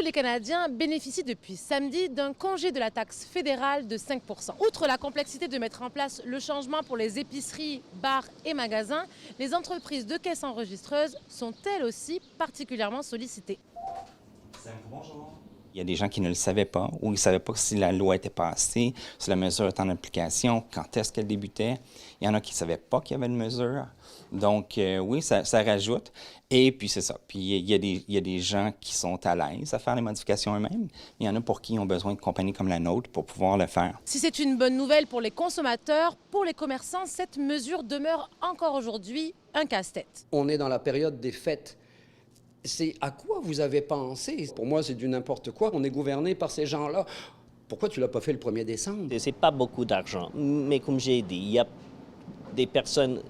les Canadiens bénéficient depuis samedi d'un congé de la taxe fédérale de 5 %. Outre la complexité de mettre en place le changement pour les épiceries, bars et magasins, les entreprises de caisses enregistreuses sont elles aussi particulièrement sollicitées. Bonjour. Il y a des gens qui ne le savaient pas ou ils ne savaient pas si la loi était passée, si la mesure était en application, quand est-ce qu'elle débutait. Il y en a qui ne savaient pas qu'il y avait une mesure. Donc, oui, ça rajoute. Et puis, c'est ça. Puis, il y a des gens qui sont à l'aise à faire les modifications eux-mêmes. Il y en a pour qui ils ont besoin de compagnies comme la nôtre pour pouvoir le faire. Si c'est une bonne nouvelle pour les consommateurs, pour les commerçants, cette mesure demeure encore aujourd'hui un casse-tête. On est dans la période des fêtes. C'est à quoi vous avez pensé? Pour moi, c'est du n'importe quoi. On est gouverné par ces gens-là. Pourquoi tu l'as pas fait le 1er décembre? C'est pas beaucoup d'argent, mais comme j'ai dit, il y a des personnes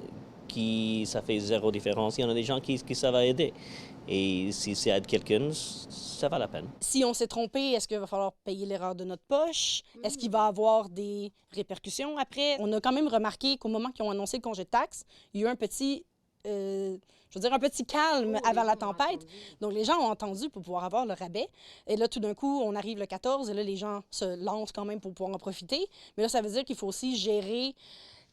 qui ça fait zéro différence. Il y en a des gens qui ça va aider. Et si ça aide quelqu'un, ça va la peine. Si on s'est trompé, est-ce qu'il va falloir payer l'erreur de notre poche? Est-ce qu'il va y avoir des répercussions après? On a quand même remarqué qu'au moment qu'ils ont annoncé le congé de taxe, il y a eu un petit... un petit calme avant la tempête. Donc, les gens ont entendu pour pouvoir avoir le rabais. Et là, tout d'un coup, on arrive le 14 et là, les gens se lancent quand même pour pouvoir en profiter. Mais là, ça veut dire qu'il faut aussi gérer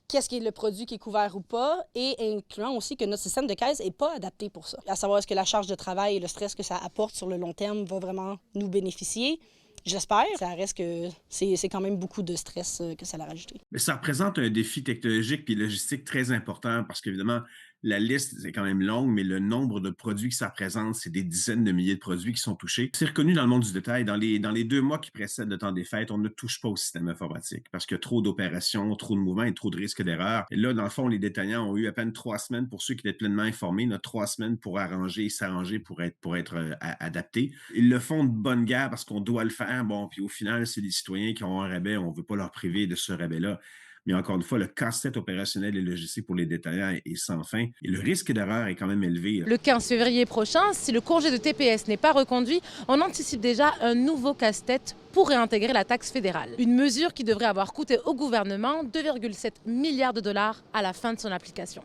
qu'est-ce qui est le produit qui est couvert ou pas, et incluant aussi que notre système de caisse n'est pas adapté pour ça. À savoir, est-ce que la charge de travail et le stress que ça apporte sur le long terme va vraiment nous bénéficier? J'espère. Ça reste que c'est quand même beaucoup de stress que ça l'a rajouté. Mais ça représente un défi technologique et logistique très important parce qu'évidemment, la liste c'est quand même longue, mais le nombre de produits que ça représente, c'est des dizaines de milliers de produits qui sont touchés. C'est reconnu dans le monde du détail. Dans les 2 mois qui précèdent le temps des fêtes, on ne touche pas au système informatique parce qu'il y a trop d'opérations, trop de mouvements et trop de risques d'erreur. Et là, dans le fond, les détaillants ont eu à peine 3 semaines pour ceux qui étaient pleinement informés. On a 3 semaines pour arranger et s'arranger pour être adaptés. Ils le font de bonne guerre parce qu'on doit le faire. Bon, puis au final, c'est les citoyens qui ont un rabais. On ne veut pas leur priver de ce rabais-là. Mais encore une fois, le casse-tête opérationnel et logistique pour les détaillants est sans fin. Et le risque d'erreur est quand même élevé. Le 15 février prochain, si le congé de TPS n'est pas reconduit, on anticipe déjà un nouveau casse-tête pour réintégrer la taxe fédérale. Une mesure qui devrait avoir coûté au gouvernement 2,7 milliards de dollars à la fin de son application.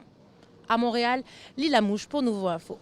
À Montréal, Lila Mouche pour Nouveau Info.